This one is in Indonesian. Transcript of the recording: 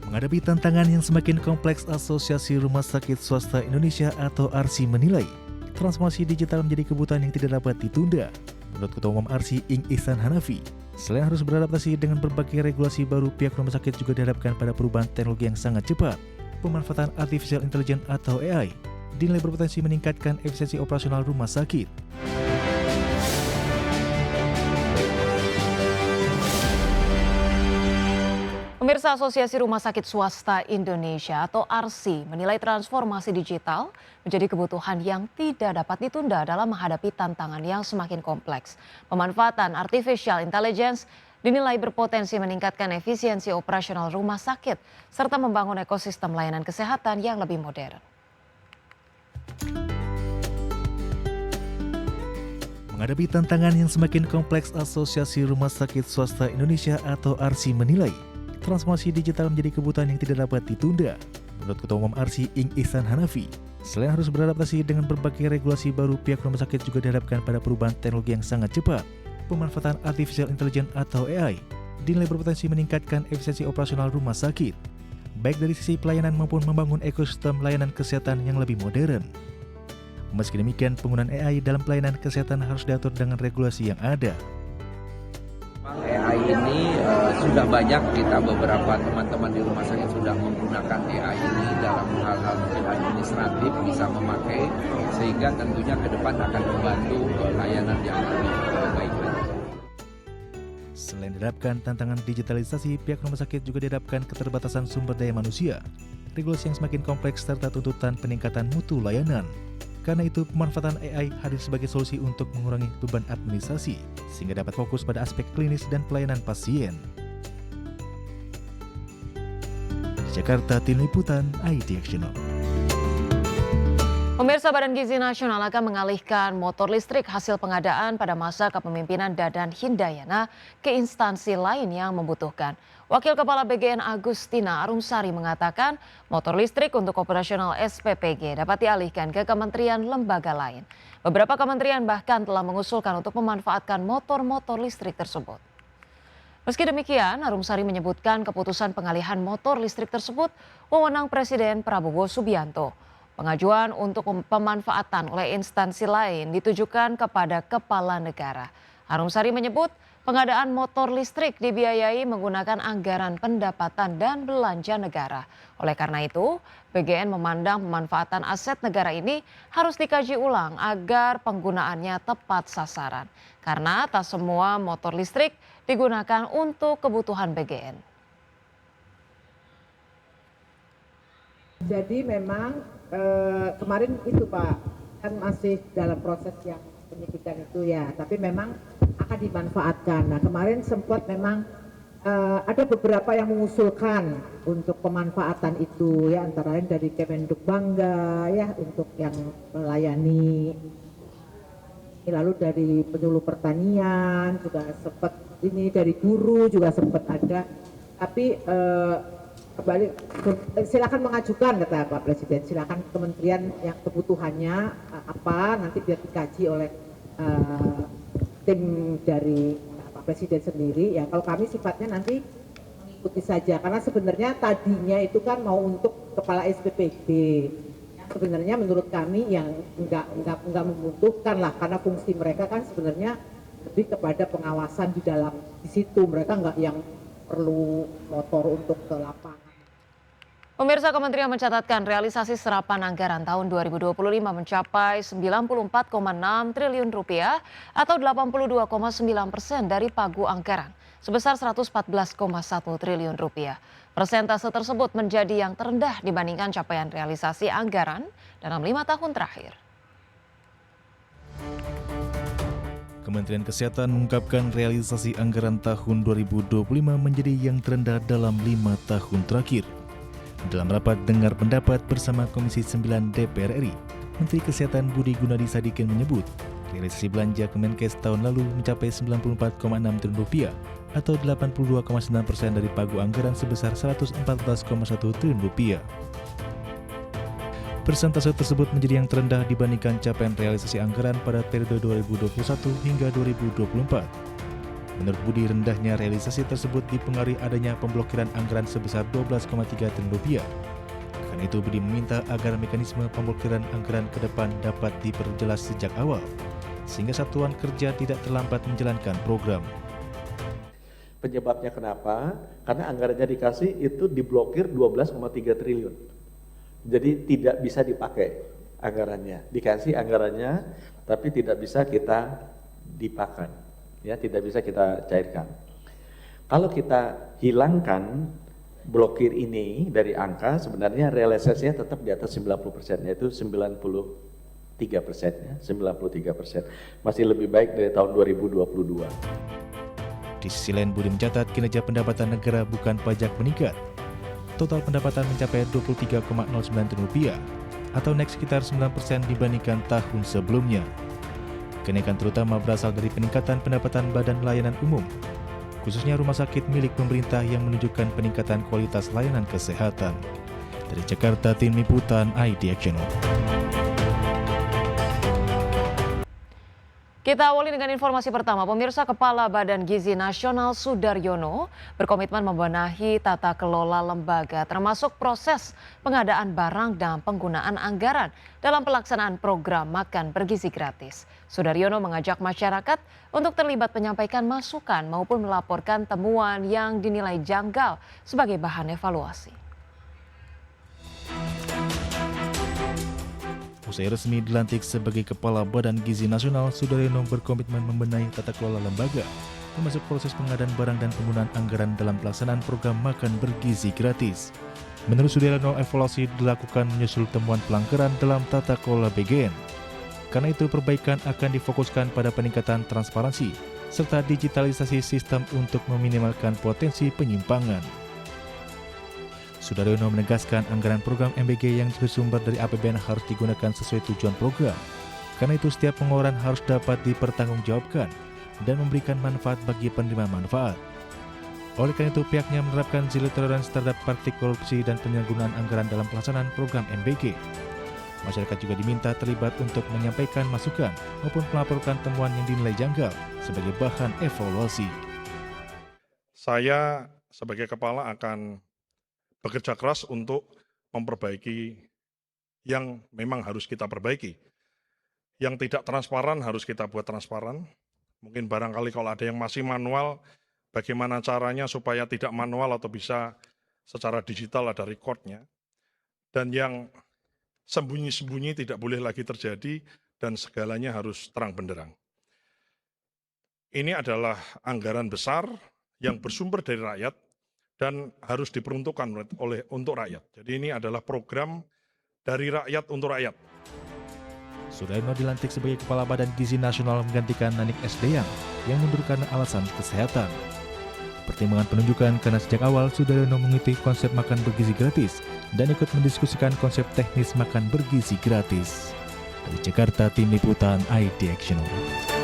Menghadapi tantangan yang semakin kompleks, Asosiasi Rumah Sakit Swasta Indonesia atau ARSI menilai transformasi digital menjadi kebutuhan yang tidak dapat ditunda. Menurut Ketua Umum ARSI, Ing Ihsan Hanafi, selain harus beradaptasi dengan berbagai regulasi baru, pihak rumah sakit juga dihadapkan pada perubahan teknologi yang sangat cepat. Pemanfaatan Artificial Intelligence atau AI dinilai berpotensi meningkatkan efisiensi operasional rumah sakit. Pemirsa, Asosiasi Rumah Sakit Swasta Indonesia atau ARSI menilai transformasi digital menjadi kebutuhan yang tidak dapat ditunda dalam menghadapi tantangan yang semakin kompleks. Pemanfaatan Artificial Intelligence dinilai berpotensi meningkatkan efisiensi operasional rumah sakit serta membangun ekosistem layanan kesehatan yang lebih modern. Menghadapi tantangan yang semakin kompleks, Asosiasi Rumah Sakit Swasta Indonesia atau ARSI menilai transformasi digital menjadi kebutuhan yang tidak dapat ditunda. Menurut Ketua Umum ARSI, Ing Ihsan Hanafi, selain harus beradaptasi dengan berbagai regulasi baru, pihak rumah sakit juga dihadapkan pada perubahan teknologi yang sangat cepat. Pemanfaatan Artificial Intelligence atau AI dinilai berpotensi meningkatkan efisiensi operasional rumah sakit, baik dari sisi pelayanan maupun membangun ekosistem layanan kesehatan yang lebih modern. Meski demikian, penggunaan AI dalam pelayanan kesehatan harus diatur dengan regulasi yang ada. AI ini sudah banyak kita beberapa teman-teman di rumah sakit sudah menggunakan AI ini dalam hal-hal mungkin administratif bisa memakai, sehingga tentunya ke depan akan membantu layanan yang lebih baik lagi. Selain dihadapkan tantangan digitalisasi, pihak rumah sakit juga dihadapkan keterbatasan sumber daya manusia, regulasi yang semakin kompleks serta tuntutan peningkatan mutu layanan. Karena itu, pemanfaatan AI hadir sebagai solusi untuk mengurangi beban administrasi, sehingga dapat fokus pada aspek klinis dan pelayanan pasien. Di Jakarta, Tim Liputan, IDXNO. Pemirsa, Badan Gizi Nasional akan mengalihkan motor listrik hasil pengadaan pada masa kepemimpinan Dadan Hindayana ke instansi lain yang membutuhkan. Wakil Kepala BGN Agustina Arumsari mengatakan motor listrik untuk operasional SPPG dapat dialihkan ke kementerian lembaga lain. Beberapa kementerian bahkan telah mengusulkan untuk memanfaatkan motor-motor listrik tersebut. Meski demikian, Arumsari menyebutkan keputusan pengalihan motor listrik tersebut wewenang Presiden Prabowo Subianto. Pengajuan untuk pemanfaatan oleh instansi lain ditujukan kepada kepala negara. Arumsari menyebut pengadaan motor listrik dibiayai menggunakan anggaran pendapatan dan belanja negara. Oleh karena itu, BGN memandang pemanfaatan aset negara ini harus dikaji ulang agar penggunaannya tepat sasaran. Karena tak semua motor listrik digunakan untuk kebutuhan BGN. Jadi memang kemarin itu Pak, kan masih dalam proses yang penyidikan itu ya, tapi memang akan dimanfaatkan. Nah kemarin sempat memang ada beberapa yang mengusulkan untuk pemanfaatan itu ya, antara lain dari Kemenduk Bangga ya untuk yang melayani, lalu dari penyuluh pertanian juga sempat, ini dari guru juga sempat ada, tapi kembali silakan mengajukan kata Pak Presiden, silakan kementerian yang kebutuhannya apa nanti biar dikaji oleh tim dari Pak Presiden sendiri ya. Kalau kami sifatnya nanti mengikuti saja, karena sebenarnya tadinya itu kan mau untuk kepala SPPG. Sebenarnya menurut kami yang enggak membutuhkan lah, karena fungsi mereka kan sebenarnya lebih kepada pengawasan di dalam di situ, mereka enggak yang perlu motor untuk ke lapangan. Pemirsa, Kementerian mencatatkan realisasi serapan anggaran tahun 2025 mencapai 94,6 triliun rupiah atau 82,9% dari pagu anggaran sebesar 114,1 triliun rupiah. Persentase tersebut menjadi yang terendah dibandingkan capaian realisasi anggaran dalam 5 tahun terakhir. Kementerian Kesehatan mengungkapkan realisasi anggaran tahun 2025 menjadi yang terendah dalam 5 tahun terakhir. Dalam rapat dengar pendapat bersama Komisi 9 DPR RI, Menteri Kesehatan Budi Gunadi Sadikin menyebut realisasi belanja Kemenkes tahun lalu mencapai 94,6 triliun rupiah atau 82,9% dari pagu anggaran sebesar 114,1 triliun rupiah. Persentase tersebut menjadi yang terendah dibandingkan capaian realisasi anggaran pada periode 2021 hingga 2024. Menurut Budi, rendahnya realisasi tersebut dipengaruhi adanya pemblokiran anggaran sebesar 12,3 triliun rupiah. Karena itu Budi meminta agar mekanisme pemblokiran anggaran ke depan dapat diperjelas sejak awal, sehingga satuan kerja tidak terlambat menjalankan program. Penyebabnya kenapa? Karena anggarannya dikasih itu diblokir 12,3 triliun. Jadi tidak bisa dipakai anggarannya. Dikasih anggarannya tapi tidak bisa kita dipakai. Ya, tidak bisa kita cairkan. Kalau kita hilangkan blokir ini dari angka, sebenarnya realisasinya tetap di atas 90%, yaitu 93%, ya, 93%. Masih lebih baik dari tahun 2022. Di sisi lain, Budi mencatat kinerja pendapatan negara bukan pajak meningkat. Total pendapatan mencapai 23,09 triliun rupiah atau naik sekitar 9% dibandingkan tahun sebelumnya. Kenaikan terutama berasal dari peningkatan pendapatan badan layanan umum, khususnya rumah sakit milik pemerintah yang menunjukkan peningkatan kualitas layanan kesehatan. Dari Jakarta, Tim Liputan IDXNO. Kita awali dengan informasi pertama. Pemirsa, Kepala Badan Gizi Nasional Sudaryono berkomitmen membenahi tata kelola lembaga termasuk proses pengadaan barang dan penggunaan anggaran dalam pelaksanaan program makan bergizi gratis. Sudaryono mengajak masyarakat untuk terlibat menyampaikan masukan maupun melaporkan temuan yang dinilai janggal sebagai bahan evaluasi. Usai resmi dilantik sebagai Kepala Badan Gizi Nasional, Sudaryono berkomitmen membenahi tata kelola lembaga, termasuk proses pengadaan barang dan penggunaan anggaran dalam pelaksanaan program makan bergizi gratis. Menurut Sudaryono, evaluasi dilakukan menyusul temuan pelanggaran dalam tata kelola BGN. Karena itu, perbaikan akan difokuskan pada peningkatan transparansi, serta digitalisasi sistem untuk meminimalkan potensi penyimpangan. Sudaryono menegaskan anggaran program MBG yang bersumber dari APBN harus digunakan sesuai tujuan program. Karena itu setiap pengeluaran harus dapat dipertanggungjawabkan dan memberikan manfaat bagi penerima manfaat. Oleh karena itu pihaknya menerapkan zero tolerance terhadap praktik korupsi dan penyalahgunaan anggaran dalam pelaksanaan program MBG. Masyarakat juga diminta terlibat untuk menyampaikan masukan maupun melaporkan temuan yang dinilai janggal sebagai bahan evaluasi. Saya sebagai kepala akan bekerja keras untuk memperbaiki yang memang harus kita perbaiki. Yang tidak transparan harus kita buat transparan. Mungkin barangkali kalau ada yang masih manual, bagaimana caranya supaya tidak manual atau bisa secara digital ada recordnya. Dan yang sembunyi-sembunyi tidak boleh lagi terjadi dan segalanya harus terang benderang. Ini adalah anggaran besar yang bersumber dari rakyat, dan harus diperuntukkan untuk rakyat. Jadi ini adalah program dari rakyat untuk rakyat. Sudaryono dilantik sebagai Kepala Badan Gizi Nasional menggantikan Nanik Sdeyang yang mundur karena alasan kesehatan. Pertimbangan penunjukan karena sejak awal Sudaryono mengikuti konsep makan bergizi gratis dan ikut mendiskusikan konsep teknis makan bergizi gratis. Dari Jakarta, Tim Liputan IDXNO.